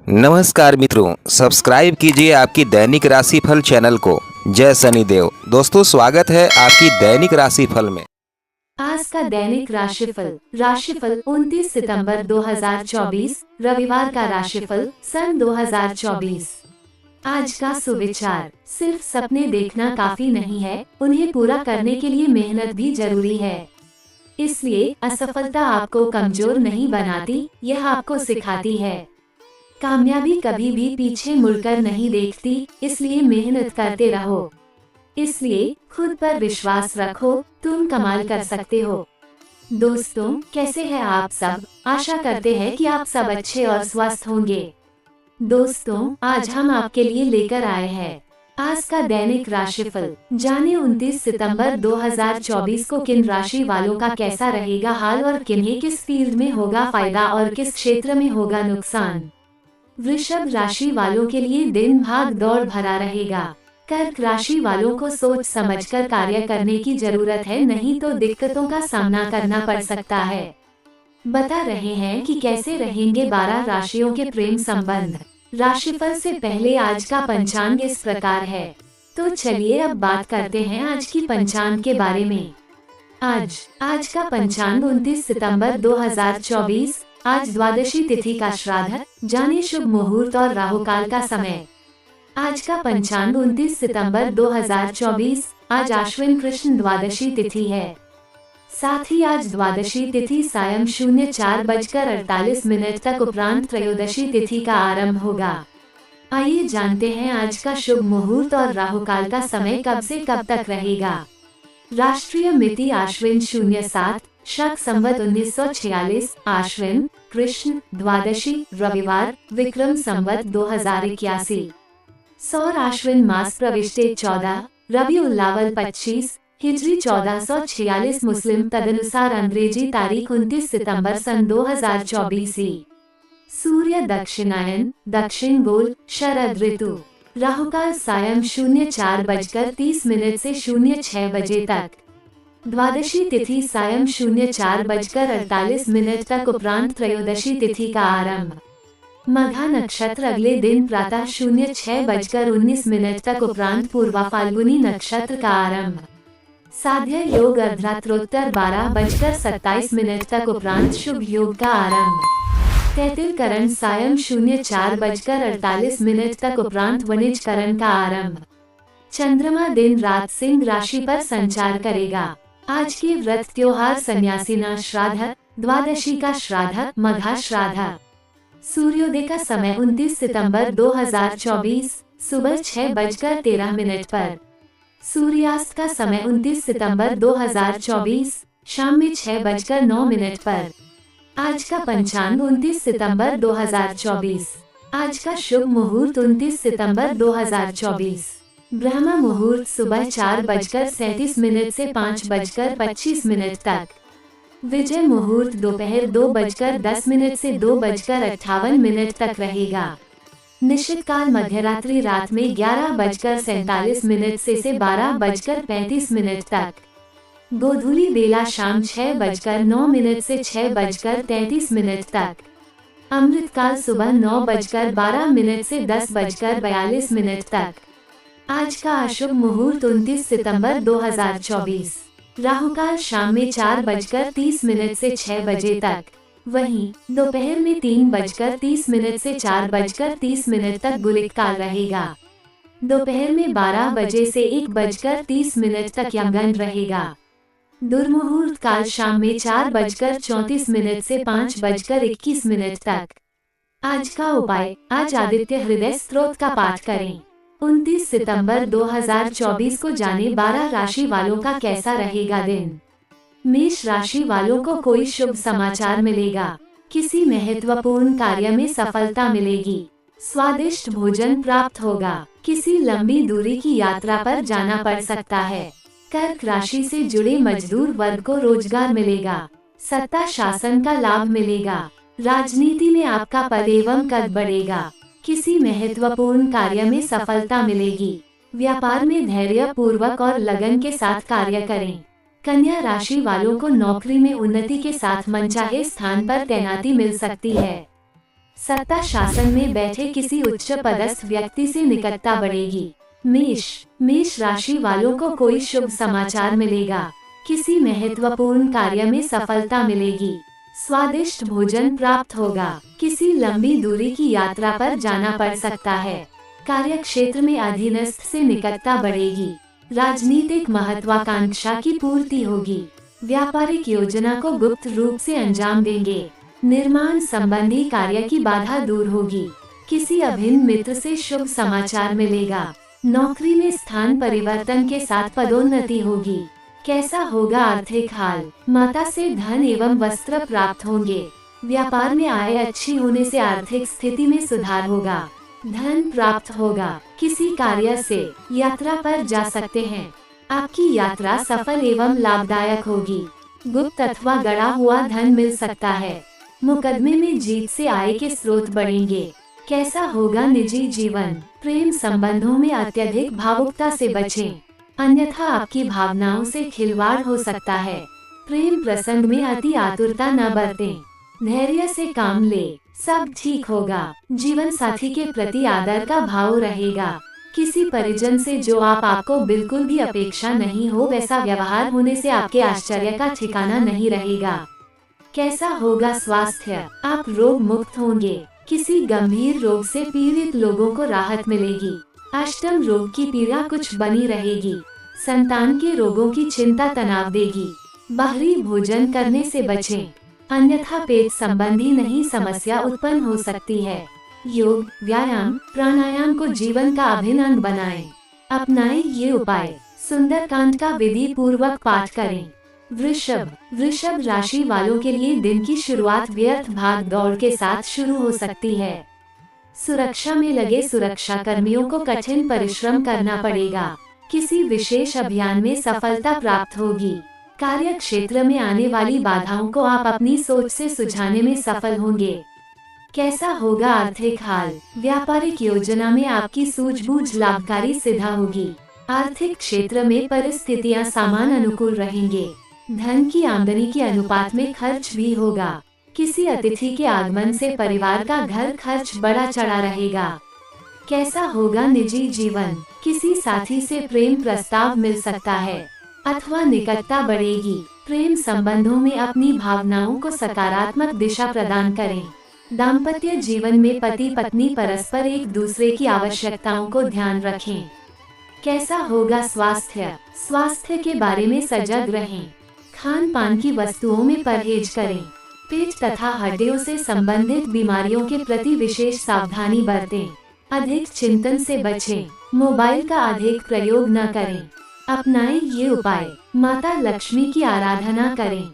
नमस्कार मित्रों, सब्सक्राइब कीजिए आपकी दैनिक राशिफल चैनल को। जय शनिदेव। दोस्तों, स्वागत है आपकी दैनिक राशिफल में। आज का दैनिक राशिफल 29 सितंबर 2024 रविवार का राशिफल सन 2024। आज का सुविचार, सिर्फ सपने देखना काफी नहीं है, उन्हें पूरा करने के लिए मेहनत भी जरूरी है। इसलिए असफलता आपको कमजोर नहीं बनाती, यह आपको सिखाती है। कामयाबी कभी भी पीछे मुड़कर नहीं देखती, इसलिए मेहनत करते रहो। इसलिए खुद पर विश्वास रखो, तुम कमाल कर सकते हो। दोस्तों, कैसे हैं आप सब? आशा करते हैं कि आप सब अच्छे और स्वस्थ होंगे। दोस्तों, आज हम आपके लिए लेकर आए हैं आज का दैनिक राशिफल। जाने 29 सितंबर 2024 को किन राशि वालों का कैसा रहेगा हाल और किन्हें किस फील्ड में होगा फायदा और किस क्षेत्र में होगा नुकसान। वृषभ राशि वालों के लिए दिन भाग दौड़ भरा रहेगा। कर्क राशि वालों को सोच समझकर कार्य करने की जरूरत है, नहीं तो दिक्कतों का सामना करना पड़ सकता है। बता रहे हैं कि कैसे रहेंगे 12 राशियों के प्रेम संबंध। राशिफल से पहले आज का पंचांग इस प्रकार है। तो चलिए अब बात करते हैं आज की पंचांग के बारे में। आज का पंचांग 29 सितंबर 2024। आज द्वादशी तिथि का श्राद्ध, जाने शुभ मुहूर्त और राहु काल का समय। आज का पंचांग 29 सितंबर 2024। आज आश्विन कृष्ण द्वादशी तिथि है। साथ ही आज द्वादशी तिथि सायं 04:48 तक उपरांत त्रयोदशी तिथि का आरंभ होगा। आइए जानते हैं आज का शुभ मुहूर्त और राहु काल का समय कब से कब तक रहेगा। राष्ट्रीय मिति आश्विन 07, शक संवत 1946, आश्विन कृष्ण द्वादशी रविवार, विक्रम संवत 2081। सौर आश्विन मास प्रविष्टे 14, रबी उल्लावल 25, हिजरी 1446, मुस्लिम तदनुसार अंग्रेजी तारीख 29 सितंबर सन 2024। सूर्य दक्षिणायन दक्षिण गोल शरद ऋतु। राहुकाल सायं 04:30 से 06 बजे तक। द्वादशी तिथि सायं 04:48 तक उपरांत त्रयोदशी तिथि का आरंभ। मघा नक्षत्र अगले दिन प्रातः 06:19 तक उपरांत पूर्वा फाल्गुनी नक्षत्र का आरंभ। साध्य योग अर्धरात्रोत्तर 12:27 तक उपरांत शुभ योग का आरंभ। तैतिल करण सायं 04:48 तक उपरांत वनिज करण का आरंभ। चंद्रमा दिन रात सिंह राशि पर संचार करेगा। आज के व्रत त्योहार सन्यासीना श्राद्ध, द्वादशी का श्राद्ध, मघा श्राद्ध। सूर्योदय का समय 29 सितंबर 2024 सुबह 6:13 पर। सूर्यास्त का समय 29 सितंबर 2024 शाम में 6:09 पर। आज का पंचांग 29 सितंबर 2024। आज का शुभ मुहूर्त 29 सितंबर 2024। ब्रह्म मुहूर्त सुबह 4:37 से 5:25 तक। विजय मुहूर्त दोपहर 2:10 से 2:58 तक रहेगा। निश्चित काल मध्यरात्रि रात में 11:47 से 12:35 तक। गोधूली बेला शाम 6:09 से 6:33 तक। अमृत काल सुबह 9:12 से 10:42 तक। आज का अशुभ मुहूर्त 29 सितंबर 2024। राहु काल शाम में 4:30 से 6 बजे तक। वहीं दोपहर में 3:30 से 4:30 तक गुलिक काल रहेगा। दोपहर में 12 बजे से 1:30 तक यमगंड रहेगा। दुर्मुहूर्त काल शाम में 4:34 से 5:21 तक। आज का उपाय, आज आदित्य हृदय स्तोत्र का पाठ करें। 29 सितंबर 2024 को जाने 12 राशि वालों का कैसा रहेगा दिन। मेष राशि वालों को कोई शुभ समाचार मिलेगा। किसी महत्वपूर्ण कार्य में सफलता मिलेगी। स्वादिष्ट भोजन प्राप्त होगा। किसी लंबी दूरी की यात्रा पर जाना पड़ सकता है। कर्क राशि से जुड़े मजदूर वर्ग को रोजगार मिलेगा। सत्ता शासन का लाभ मिलेगा। राजनीति में आपका पद एवं कद बढ़ेगा। किसी महत्वपूर्ण कार्य में सफलता मिलेगी। व्यापार में धैर्य पूर्वक और लगन के साथ कार्य करें। कन्या राशि वालों को नौकरी में उन्नति के साथ मनचाहे स्थान पर तैनाती मिल सकती है। सत्ता शासन में बैठे किसी उच्च पदस्थ व्यक्ति से निकटता बढ़ेगी। मेष राशि वालों को कोई शुभ समाचार मिलेगा। किसी महत्वपूर्ण कार्य में सफलता मिलेगी। स्वादिष्ट भोजन प्राप्त होगा। किसी लंबी दूरी की यात्रा पर जाना पड़ सकता है। कार्य क्षेत्र में अधीनस्थ से निकटता बढ़ेगी। राजनीतिक महत्वाकांक्षा की पूर्ति होगी। व्यापारिक योजना को गुप्त रूप से अंजाम देंगे। निर्माण संबंधी कार्य की बाधा दूर होगी। किसी अभिन्न मित्र से शुभ समाचार मिलेगा। नौकरी में स्थान परिवर्तन के साथ पदोन्नति होगी। कैसा होगा आर्थिक हाल? माता से धन एवं वस्त्र प्राप्त होंगे। व्यापार में आय अच्छी होने से आर्थिक स्थिति में सुधार होगा। धन प्राप्त होगा। किसी कार्य से यात्रा पर जा सकते हैं। आपकी यात्रा सफल एवं लाभदायक होगी। गुप्त अथवा गड़ा हुआ धन मिल सकता है। मुकदमे में जीत से आय के स्रोत बढ़ेंगे। कैसा होगा निजी जीवन? प्रेम संबंधों में अत्यधिक भावुकता से बचें, अन्यथा आपकी भावनाओं से खिलवाड़ हो सकता है। प्रेम प्रसंग में अति आतुरता न बरतें, धैर्य से काम ले, सब ठीक होगा। जीवन साथी के प्रति आदर का भाव रहेगा। किसी परिजन से जो आपको बिल्कुल भी अपेक्षा नहीं हो वैसा व्यवहार होने से आपके आश्चर्य का ठिकाना नहीं रहेगा। कैसा होगा स्वास्थ्य? आप रोग मुक्त होंगे। किसी गंभीर रोग से पीड़ित लोगों को राहत मिलेगी। अष्टम रोग की पीड़ा कुछ बनी रहेगी। संतान के रोगों की चिंता तनाव देगी। बाहरी भोजन करने से बचें, अन्यथा पेट संबंधी नई समस्या उत्पन्न हो सकती है। योग, व्यायाम, प्राणायाम को जीवन का अभिन्न अंग बनाएं। अपनाएं ये उपाय। सुंदरकांड का विधि पूर्वक पाठ करें। वृषभ राशि वालों के लिए दिन की शुरुआत व्यर्थ भाग दौड़ के साथ शुरू हो सकती है। सुरक्षा में लगे सुरक्षा कर्मियों को कठिन परिश्रम करना पड़ेगा। किसी विशेष अभियान में सफलता प्राप्त होगी। कार्य क्षेत्र में आने वाली बाधाओं को आप अपनी सोच से सुलझाने में सफल होंगे। कैसा होगा आर्थिक हाल? व्यापारिक योजना में आपकी सूझबूझ लाभकारी सिद्ध होगी। आर्थिक क्षेत्र में परिस्थितियां समान अनुकूल रहेंगे। धन की आमदनी के अनुपात में खर्च भी होगा। किसी अतिथि के आगमन से परिवार का घर खर्च बढ़ा चढ़ा रहेगा। कैसा होगा निजी जीवन? किसी साथी से प्रेम प्रस्ताव मिल सकता है अथवा निकटता बढ़ेगी। प्रेम संबंधों में अपनी भावनाओं को सकारात्मक दिशा प्रदान करें। दाम्पत्य जीवन में पति पत्नी परस्पर एक दूसरे की आवश्यकताओं को ध्यान रखें। कैसा होगा स्वास्थ्य? स्वास्थ्य के बारे में सजग रहें। खान पान की वस्तुओं में परहेज करें। पेट तथा हड्डियों से संबंधित बीमारियों के प्रति विशेष सावधानी बरतें। अधिक चिंतन से बचें। मोबाइल का अधिक प्रयोग न करें। अपनाएं ये उपाय। माता लक्ष्मी की आराधना करें।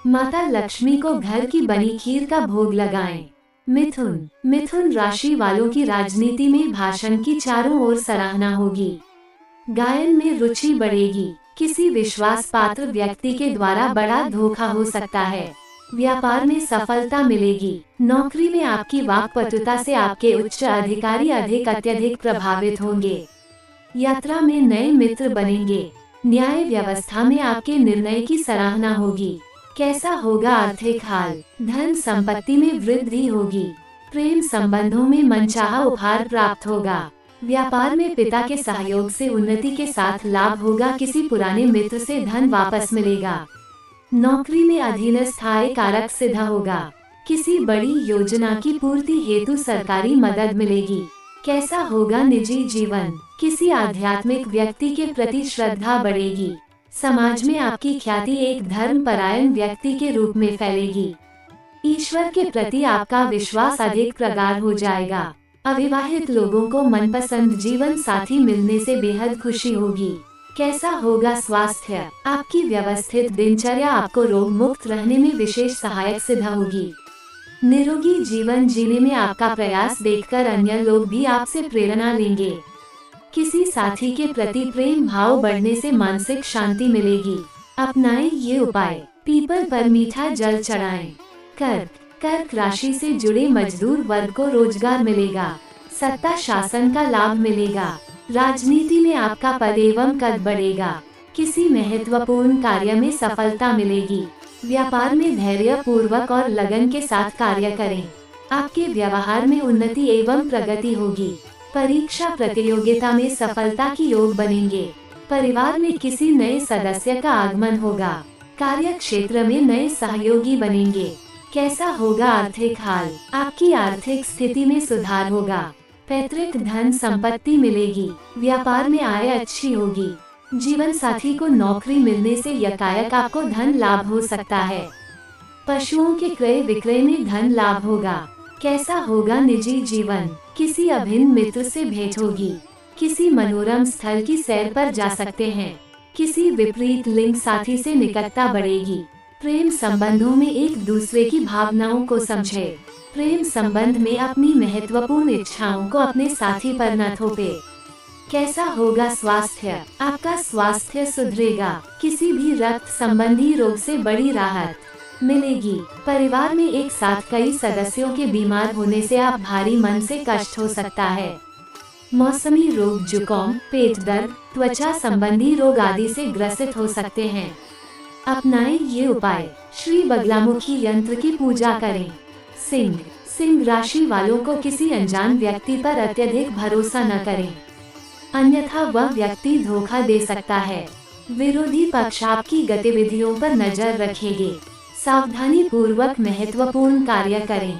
माता लक्ष्मी को घर की बनी खीर का भोग लगाएं। मिथुन राशि वालों की राजनीति में भाषण की चारों ओर सराहना होगी। गायन में रुचि बढ़ेगी। किसी विश्वास पात्र व्यक्ति के द्वारा बड़ा धोखा हो सकता है। व्यापार में सफलता मिलेगी। नौकरी में आपकी वाक्पटुता से आपके उच्च अधिकारी अत्यधिक प्रभावित होंगे। यात्रा में नए मित्र बनेंगे। न्याय व्यवस्था में आपके निर्णय की सराहना होगी। कैसा होगा आर्थिक हाल? धन संपत्ति में वृद्धि होगी। प्रेम संबंधों में मनचाहा उपहार प्राप्त होगा। व्यापार में पिता के सहयोग से उन्नति के साथ लाभ होगा। किसी पुराने मित्र से धन वापस मिलेगा। नौकरी में अधीनस्थ आय कारक सिद्ध होगा। किसी बड़ी योजना की पूर्ति हेतु सरकारी मदद मिलेगी। कैसा होगा निजी जीवन? किसी आध्यात्मिक व्यक्ति के प्रति श्रद्धा बढ़ेगी। समाज में आपकी ख्याति एक धर्मपरायण व्यक्ति के रूप में फैलेगी। ईश्वर के प्रति आपका विश्वास अधिक प्रगाढ़ हो जाएगा। अविवाहित लोगों को मनपसंद जीवन साथी मिलने से बेहद खुशी होगी। कैसा होगा स्वास्थ्य? आपकी व्यवस्थित दिनचर्या आपको रोग मुक्त रहने में विशेष सहायक सिद्ध होगी। निरोगी जीवन जीने में आपका प्रयास देखकर अन्य लोग भी आपसे प्रेरणा लेंगे। किसी साथी के प्रति प्रेम भाव बढ़ने से मानसिक शांति मिलेगी। अपनाएं ये उपाय। पीपल पर मीठा जल चढ़ाएं। कर्क राशि से जुड़े मजदूर वर्ग को रोजगार मिलेगा। सत्ता शासन का लाभ मिलेगा। राजनीति में आपका पद एवं कद बढ़ेगा। किसी महत्वपूर्ण कार्य में सफलता मिलेगी। व्यापार में धैर्य पूर्वक और लगन के साथ कार्य करें। आपके व्यवहार में उन्नति एवं प्रगति होगी। परीक्षा प्रतियोगिता में सफलता की योग बनेंगे। परिवार में किसी नए सदस्य का आगमन होगा। कार्य क्षेत्र में नए सहयोगी बनेंगे। कैसा होगा आर्थिक हाल? आपकी आर्थिक स्थिति में सुधार होगा। पैतृक धन संपत्ति मिलेगी। व्यापार में आय अच्छी होगी। जीवन साथी को नौकरी मिलने से यकायक आपको धन लाभ हो सकता है। पशुओं के क्रय विक्रय में धन लाभ होगा। कैसा होगा निजी जीवन? किसी अभिन्न मित्र से भेंट होगी। किसी मनोरम स्थल की सैर पर जा सकते हैं। किसी विपरीत लिंग साथी से निकटता बढ़ेगी। प्रेम संबंधों में एक दूसरे की भावनाओं को समझे। प्रेम संबंध में अपनी महत्वपूर्ण इच्छाओं को अपने साथी पर न थोपे। कैसा होगा स्वास्थ्य? आपका स्वास्थ्य सुधरेगा। किसी भी रक्त संबंधी रोग से बड़ी राहत मिलेगी। परिवार में एक साथ कई सदस्यों के बीमार होने से आप भारी मन से कष्ट हो सकता है। मौसमी रोग, जुकाम, पेट दर्द, त्वचा संबंधी रोग आदि से ग्रसित हो सकते हैं। अपनाएं ये उपाय। श्री बगलामुखी यंत्र की पूजा करें। सिंह राशि वालों को किसी अनजान व्यक्ति पर अत्यधिक भरोसा न करें, अन्यथा वह व्यक्ति धोखा दे सकता है। विरोधी पक्ष आपकी गतिविधियों पर नजर रखेंगे। सावधानी पूर्वक महत्वपूर्ण कार्य करें।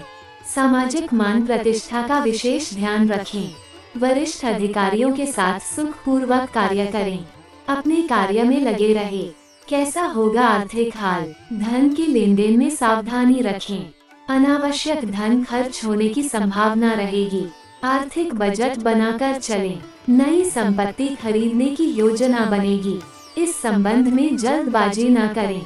सामाजिक मान प्रतिष्ठा का विशेष ध्यान रखें। वरिष्ठ अधिकारियों के साथ सुख पूर्वक कार्य करें। अपने कार्य में लगे रहे। कैसा होगा आर्थिक हाल? धन के लेन देन में सावधानी रखें। अनावश्यक धन खर्च होने की संभावना रहेगी। आर्थिक बजट बनाकर चलें। नई संपत्ति खरीदने की योजना बनेगी। इस संबंध में जल्दबाजी न करें।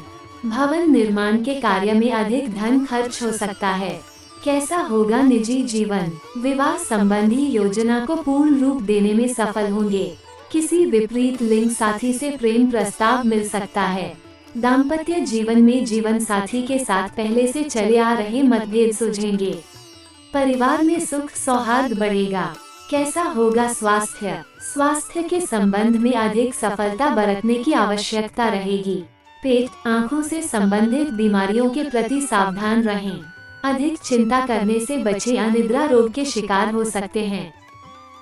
भवन निर्माण के कार्य में अधिक धन खर्च हो सकता है। कैसा होगा निजी जीवन? विवाह संबंधी योजना को पूर्ण रूप देने में सफल होंगे। किसी विपरीत लिंग साथी से प्रेम प्रस्ताव मिल सकता है। दाम्पत्य जीवन में जीवन साथी के साथ पहले से चले आ रहे मतभेद सुलझेंगे। परिवार में सुख सौहार्द बढ़ेगा। कैसा होगा स्वास्थ्य? स्वास्थ्य के संबंध में अधिक सफलता बरतने की आवश्यकता रहेगी। पेट, आँखों से संबंधित बीमारियों के प्रति सावधान रहें। अधिक चिंता करने से बचे, अनिद्रा रोग के शिकार हो सकते हैं।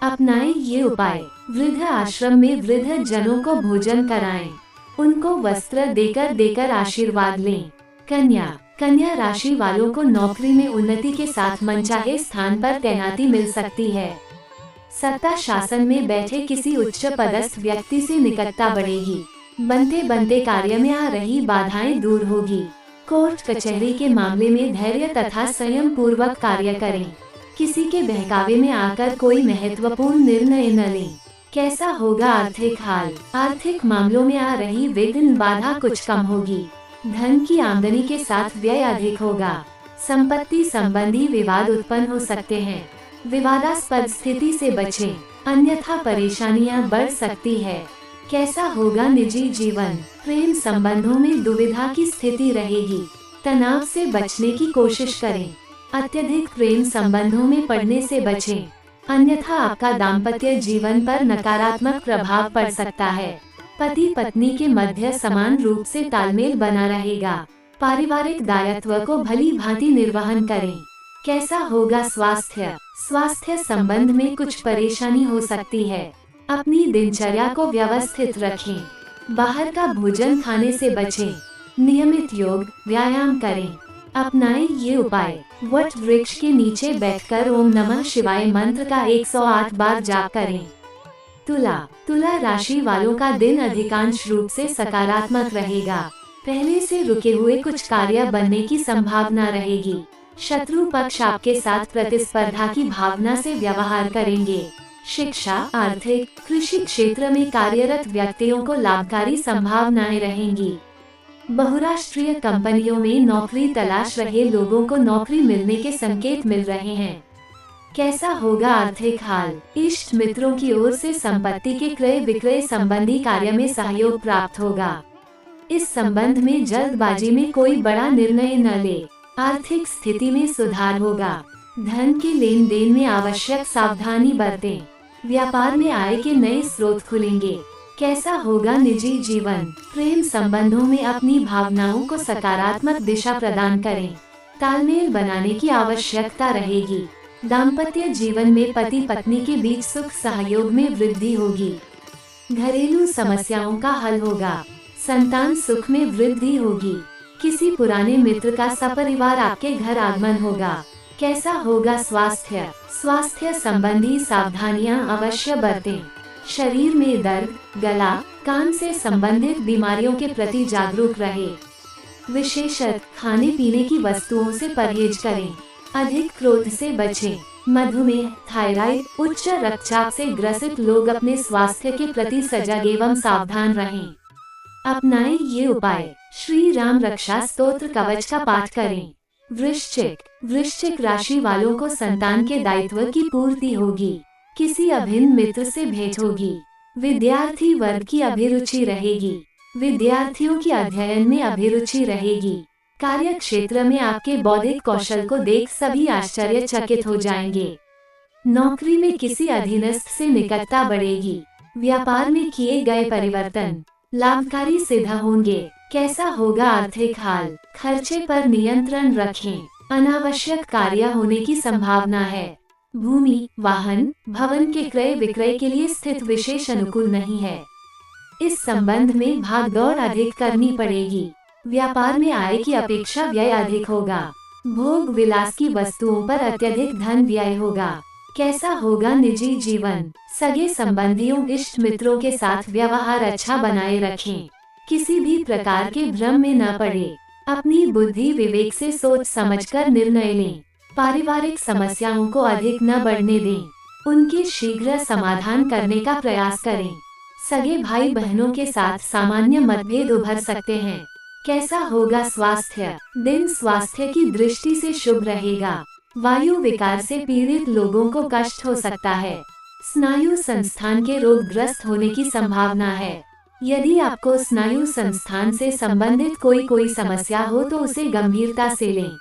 अपनाएं ये उपाय। वृद्ध आश्रम में वृद्ध जनों को भोजन कराएं। उनको वस्त्र देकर आशीर्वाद लें। कन्या राशि वालों को नौकरी में उन्नति के साथ मनचाहे स्थान पर तैनाती मिल सकती है। सत्ता शासन में बैठे किसी उच्च पदस्थ व्यक्ति से निकटता बढ़ेगी। बनते कार्य में आ रही बाधाएं दूर होगी। कोर्ट कचहरी के मामले में धैर्य तथा संयम पूर्वक कार्य करें। किसी के बहकावे में आकर कोई महत्वपूर्ण निर्णय न लें। कैसा होगा आर्थिक हाल? आर्थिक मामलों में आ रही विघ्न बाधा कुछ कम होगी। धन की आमदनी के साथ व्यय अधिक होगा। संपत्ति संबंधी विवाद उत्पन्न हो सकते हैं। विवादास्पद स्थिति से बचें, अन्यथा परेशानियां बढ़ सकती है। कैसा होगा निजी जीवन? प्रेम संबंधों में दुविधा की स्थिति रहेगी। तनाव से बचने की कोशिश करें। अत्यधिक प्रेम संबंधों में पड़ने से बचें, अन्यथा आपका दाम्पत्य जीवन पर नकारात्मक प्रभाव पड़ सकता है। पति पत्नी के मध्य समान रूप से तालमेल बना रहेगा। पारिवारिक दायित्व को भली भांति निर्वहन करें। कैसा होगा स्वास्थ्य? स्वास्थ्य संबंध में कुछ परेशानी हो सकती है। अपनी दिनचर्या को व्यवस्थित रखें। बाहर का भोजन खाने से बचें। नियमित योग व्यायाम करें। अपनाएं ये उपाय। वट वृक्ष के नीचे बैठकर ओम नमः शिवाय मंत्र का 108 बार जाप करें। तुला राशि वालों का दिन अधिकांश रूप से सकारात्मक रहेगा। पहले से रुके हुए कुछ कार्य बनने की संभावना रहेगी। शत्रु पक्ष आपके साथ प्रतिस्पर्धा की भावना से व्यवहार करेंगे। शिक्षा, आर्थिक, कृषि क्षेत्र में कार्यरत व्यक्तियों को लाभकारी संभावनाएं रहेंगी। बहुराष्ट्रीय कंपनियों में नौकरी तलाश रहे लोगों को नौकरी मिलने के संकेत मिल रहे हैं। कैसा होगा आर्थिक हाल? इष्ट मित्रों की ओर से संपत्ति के क्रय विक्रय संबंधी कार्य में सहयोग प्राप्त होगा। इस संबंध में जल्दबाजी में कोई बड़ा निर्णय न ले। आर्थिक स्थिति में सुधार होगा। धन के लेन देन में आवश्यक सावधानी बरतें। व्यापार में आय के नए स्रोत खुलेंगे। कैसा होगा निजी जीवन? प्रेम संबंधों में अपनी भावनाओं को सकारात्मक दिशा प्रदान करें। तालमेल बनाने की आवश्यकता रहेगी। दाम्पत्य जीवन में पति पत्नी के बीच सुख सहयोग में वृद्धि होगी। घरेलू समस्याओं का हल होगा। संतान सुख में वृद्धि होगी। किसी पुराने मित्र का सपरिवार आपके घर आगमन होगा। कैसा होगा स्वास्थ्य? स्वास्थ्य संबंधी सावधानियां अवश्य बरतें। शरीर में दर्द, गला, कान से संबंधित बीमारियों के प्रति जागरूक रहे। विशेषतः खाने पीने की वस्तुओं से परहेज करें। अधिक क्रोध से बचें। मधुमेह, थायराइड, उच्च रक्तचाप से ग्रसित लोग अपने स्वास्थ्य के प्रति सजग एवं सावधान रहें। अपनाएं ये उपाय। श्री राम रक्षा स्तोत्र कवच का पाठ करें। वृश्चिक राशि वालों को संतान के दायित्व की पूर्ति होगी। किसी अभिन्न मित्र से भेंट होगी। विद्यार्थी वर्ग की अभिरुचि रहेगी। विद्यार्थियों की अध्ययन में अभिरुचि रहेगी। कार्य क्षेत्र में आपके बौद्धिक कौशल को देख सभी आश्चर्यचकित हो जाएंगे। नौकरी में किसी अधीनस्थ से निकटता बढ़ेगी। व्यापार में किए गए परिवर्तन लाभकारी सिद्ध होंगे। कैसा होगा आर्थिक हाल? खर्चे पर नियंत्रण रखें। अनावश्यक कार्य होने की संभावना है। भूमि, वाहन, भवन के क्रय विक्रय के लिए स्थिति विशेष अनुकूल नहीं है। इस संबंध में भागदौड़ अधिक करनी पड़ेगी। व्यापार में आय की अपेक्षा व्यय अधिक होगा। भोग विलास की वस्तुओं पर अत्यधिक धन व्यय होगा। कैसा होगा निजी जीवन? सगे संबंधियों, इष्ट मित्रों के साथ व्यवहार अच्छा बनाए रखें। किसी भी प्रकार के भ्रम में न पड़े। अपनी बुद्धि विवेक से सोच समझकर निर्णय लें। पारिवारिक समस्याओं को अधिक न बढ़ने दें। उनके शीघ्र समाधान करने का प्रयास करें। सगे भाई बहनों के साथ सामान्य मतभेद उभर सकते हैं। कैसा होगा स्वास्थ्य? दिन स्वास्थ्य की दृष्टि से शुभ रहेगा। वायु विकार से पीड़ित लोगों को कष्ट हो सकता है। स्नायु संस्थान के रोगग्रस्त होने की संभावना है। यदि आपको स्नायु संस्थान से संबंधित कोई समस्या हो तो उसे गंभीरता से लें,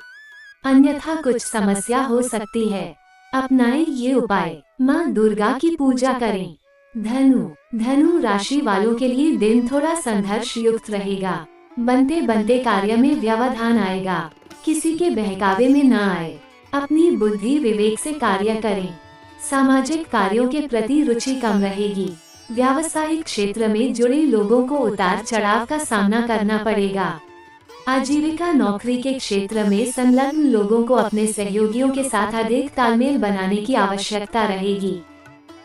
अन्यथा कुछ समस्या हो सकती है। अपनाएं ये उपाय। माँ दुर्गा की पूजा करें। धनु राशि वालों के लिए दिन थोड़ा संघर्ष युक्त रहेगा। बनते कार्य में व्यवधान आएगा। किसी के बहकावे में न आए। अपनी बुद्धि विवेक से कार्य करें। सामाजिक कार्यों के प्रति रुचि कम रहेगी। व्यावसायिक क्षेत्र में जुड़े लोगों को उतार चढ़ाव का सामना करना पड़ेगा। आजीविका नौकरी के क्षेत्र में संलग्न लोगों को अपने सहयोगियों के साथ अधिक तालमेल बनाने की आवश्यकता रहेगी।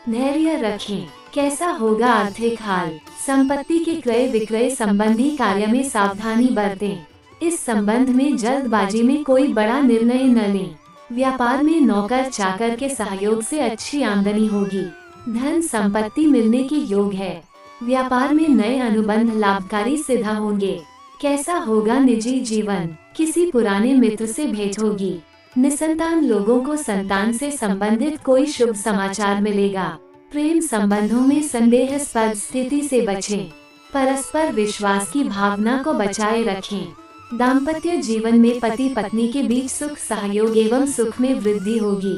धैर्य रखें। कैसा होगा आर्थिक हाल? संपत्ति के क्रय विक्रय संबंधी कार्य में सावधानी बरतें। इस संबंध में जल्दबाजी में कोई बड़ा निर्णय न लें। व्यापार में नौकर चाकर के सहयोग से अच्छी आमदनी होगी। धन संपत्ति मिलने के योग है। व्यापार में नए अनुबंध लाभकारी सिद्ध होंगे। कैसा होगा निजी जीवन? किसी पुराने मित्र से भेंट होगी। निसंतान लोगों को संतान से संबंधित कोई शुभ समाचार मिलेगा। प्रेम संबंधों में संदेहास्पद स्थिति से बचें। परस्पर विश्वास की भावना को बचाए रखें। दाम्पत्य जीवन में पति पत्नी के बीच सुख सहयोग एवं सुख में वृद्धि होगी।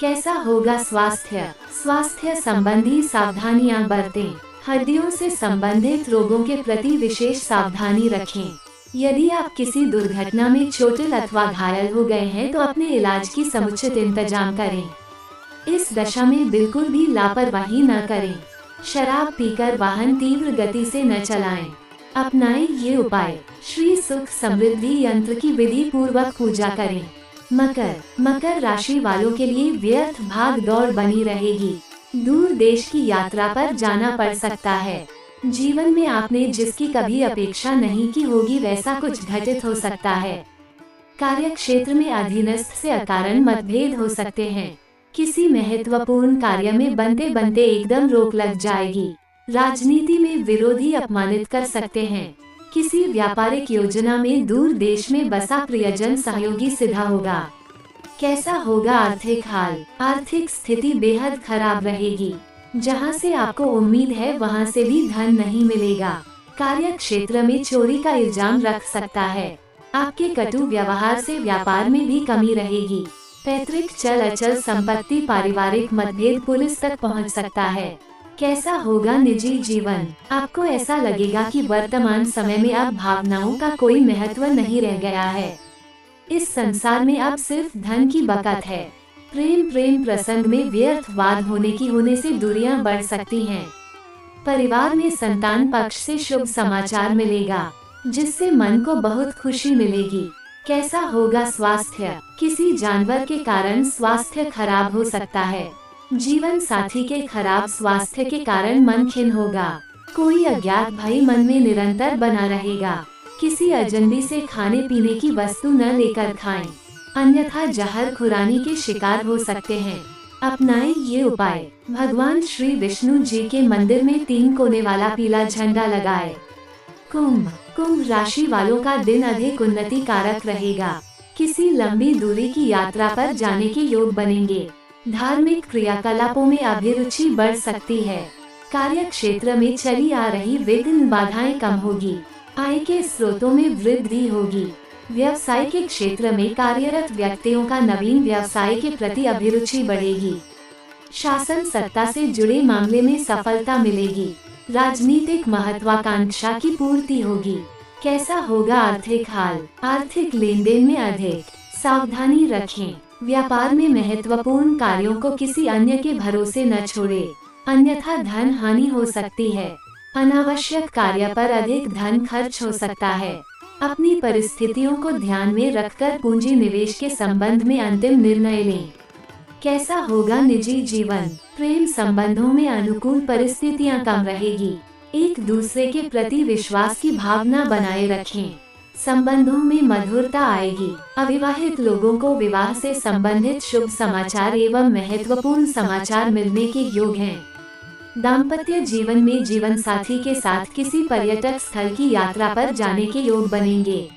कैसा होगा स्वास्थ्य? स्वास्थ्य संबंधी सावधानियां बरतें। हड्डियों से संबंधित रोगों के प्रति विशेष सावधानी रखें। यदि आप किसी दुर्घटना में चोटिल अथवा घायल हो गए हैं तो अपने इलाज की समुचित इंतजाम करें। इस दशा में बिल्कुल भी लापरवाही न करें। शराब पीकर वाहन तीव्र गति से न चलाएं। अपनाएं ये उपाय। श्री सुख समृद्धि यंत्र की विधि पूर्वक पूजा करें। मकर राशि वालों के लिए व्यर्थ भाग दौड़ बनी रहेगी। दूर देश की यात्रा पर जाना पड़ सकता है। जीवन में आपने जिसकी कभी अपेक्षा नहीं की होगी वैसा कुछ घटित हो सकता है। कार्य क्षेत्र में अधीनस्थ से अकारण मतभेद हो सकते हैं। किसी महत्वपूर्ण कार्य में बनते एकदम रोक लग जाएगी। राजनीति में विरोधी अपमानित कर सकते हैं। किसी व्यापारिक योजना में दूर देश में बसा प्रियजन सहयोगी सिद्ध होगा। कैसा होगा आर्थिक हाल? आर्थिक स्थिति बेहद खराब रहेगी। जहां से आपको उम्मीद है वहां से भी धन नहीं मिलेगा। कार्य क्षेत्र में चोरी का इल्जाम रख सकता है। आपके कटु व्यवहार से व्यापार में भी कमी रहेगी। पैतृक चल अचल संपत्ति, पारिवारिक मतभेद पुलिस तक पहुंच सकता है। कैसा होगा निजी जीवन? आपको ऐसा लगेगा कि वर्तमान समय में अब भावनाओं का कोई महत्व नहीं रह गया है। इस संसार में अब सिर्फ धन की बकत है। प्रेम प्रसंग में व्यर्थ वाद होने से दूरियां बढ़ सकती हैं। परिवार में संतान पक्ष से शुभ समाचार मिलेगा, जिससे मन को बहुत खुशी मिलेगी। कैसा होगा स्वास्थ्य? किसी जानवर के कारण स्वास्थ्य खराब हो सकता है। जीवन साथी के खराब स्वास्थ्य के कारण मन खिन्न होगा। कोई अज्ञात भय मन में निरंतर बना रहेगा। किसी अजनबी से खाने पीने की वस्तु न लेकर खाएं, अन्यथा जहर खुरानी के शिकार हो सकते हैं। अपनाएं ये उपाय। भगवान श्री विष्णु जी के मंदिर में 3 कोने वाला पीला झंडा लगाएं। कुंभ राशि वालों का दिन अधिक उन्नति कारक रहेगा। किसी लंबी दूरी की यात्रा पर जाने के योग बनेंगे। धार्मिक क्रियाकलापों में अभिरुचि बढ़ सकती है। कार्य क्षेत्र में चली आ रही विघ्न बाधाएं कम होगी। आय के स्रोतों में वृद्धि होगी। व्यवसाय के क्षेत्र में कार्यरत व्यक्तियों का नवीन व्यवसाय के प्रति अभिरुचि बढ़ेगी। शासन सत्ता से जुड़े मामले में सफलता मिलेगी। राजनीतिक महत्वाकांक्षा की पूर्ति होगी। कैसा होगा आर्थिक हाल? आर्थिक लेन देन में अधिक सावधानी रखें। व्यापार में महत्वपूर्ण कार्यों को किसी अन्य के भरोसे न छोड़े, अन्यथा धन हानि हो सकती है। अनावश्यक कार्य पर अधिक धन खर्च हो सकता है। अपनी परिस्थितियों को ध्यान में रखकर पूंजी निवेश के संबंध में अंतिम निर्णय लें। कैसा होगा निजी जीवन? प्रेम संबंधों में अनुकूल परिस्थितियां कम रहेगी। एक दूसरे के प्रति विश्वास की भावना बनाए रखें। संबंधों में मधुरता आएगी। अविवाहित लोगों को विवाह से संबंधित शुभ समाचार एवं महत्वपूर्ण समाचार मिलने के योग हैं। दाम्पत्य जीवन में जीवन साथी के साथ किसी पर्यटक स्थल की यात्रा पर जाने के योग बनेंगे।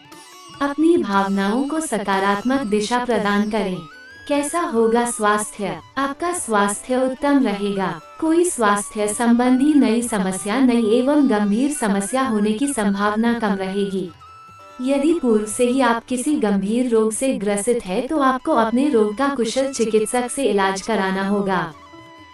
अपनी भावनाओं को सकारात्मक दिशा प्रदान करें। कैसा होगा स्वास्थ्य? आपका स्वास्थ्य उत्तम रहेगा। कोई स्वास्थ्य संबंधी नई समस्या नई एवं गंभीर समस्या होने की संभावना कम रहेगी। यदि पूर्व से ही आप किसी गंभीर रोग से ग्रसित है तो आपको अपने रोग का कुशल चिकित्सक से इलाज कराना होगा।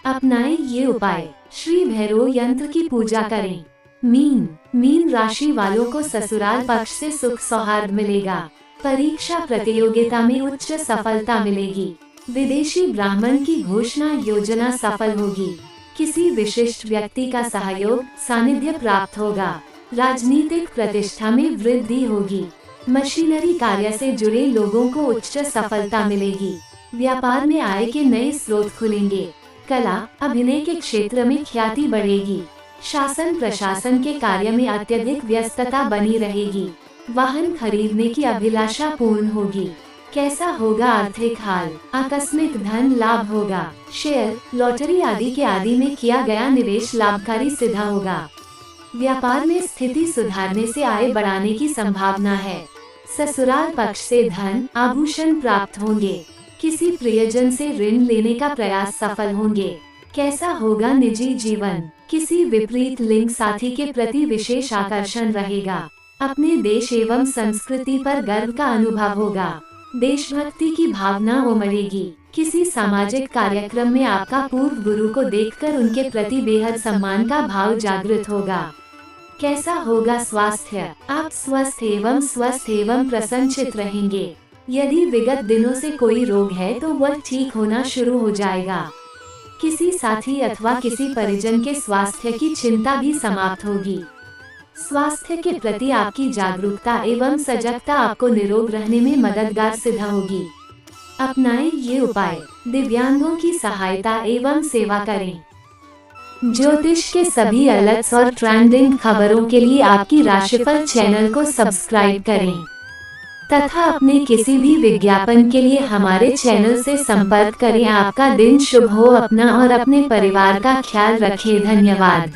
अपनाएं ये उपाय। श्री भैरव यंत्र की पूजा करें। मीन राशि वालों को ससुराल पक्ष से सुख सौहार्द मिलेगा। परीक्षा प्रतियोगिता में उच्च सफलता मिलेगी। विदेशी ब्राह्मण की घोषणा योजना सफल होगी। किसी विशिष्ट व्यक्ति का सहयोग सानिध्य प्राप्त होगा। राजनीतिक प्रतिष्ठा में वृद्धि होगी। मशीनरी कार्य से जुड़े लोगों को उच्च सफलता मिलेगी। व्यापार में आय के नए स्रोत खुलेंगे। कला अभिनय के क्षेत्र में ख्याति बढ़ेगी। शासन प्रशासन के कार्य में अत्यधिक व्यस्तता बनी रहेगी। वाहन खरीदने की अभिलाषा पूर्ण होगी। कैसा होगा आर्थिक हाल? आकस्मिक धन लाभ होगा। शेयर लॉटरी आदि में किया गया निवेश लाभकारी सिद्ध होगा। व्यापार में स्थिति सुधारने से आय बढ़ाने की संभावना है। ससुराल पक्ष से धन आभूषण प्राप्त होंगे। किसी प्रियजन से ऋण लेने का प्रयास सफल होंगे। कैसा होगा निजी जीवन? किसी विपरीत लिंग साथी के प्रति विशेष आकर्षण रहेगा। अपने देश एवं संस्कृति पर गर्व का अनुभव होगा। देशभक्ति की भावना उमड़ेगी। किसी सामाजिक कार्यक्रम में आपका पूर्व गुरु को देखकर उनके प्रति बेहद सम्मान का भाव जागृत होगा। कैसा होगा स्वास्थ्य? आप स्वस्थ एवं प्रसन्नचित्त रहेंगे। यदि विगत दिनों से कोई रोग है तो वह ठीक होना शुरू हो जाएगा। किसी साथी अथवा किसी परिजन के स्वास्थ्य की चिंता भी समाप्त होगी। स्वास्थ्य के प्रति आपकी जागरूकता एवं सजगता आपको निरोग रहने में मददगार सिद्ध होगी। अपनाएं ये उपाय। दिव्यांगों की सहायता एवं सेवा करें। ज्योतिष के सभी अलर्ट्स और ट्रेंडिंग खबरों के लिए आपकी राशिफल चैनल को सब्सक्राइब करें तथा अपने किसी भी विज्ञापन के लिए हमारे चैनल से संपर्क करें। आपका दिन शुभ हो। अपना और अपने परिवार का ख्याल रखें। धन्यवाद।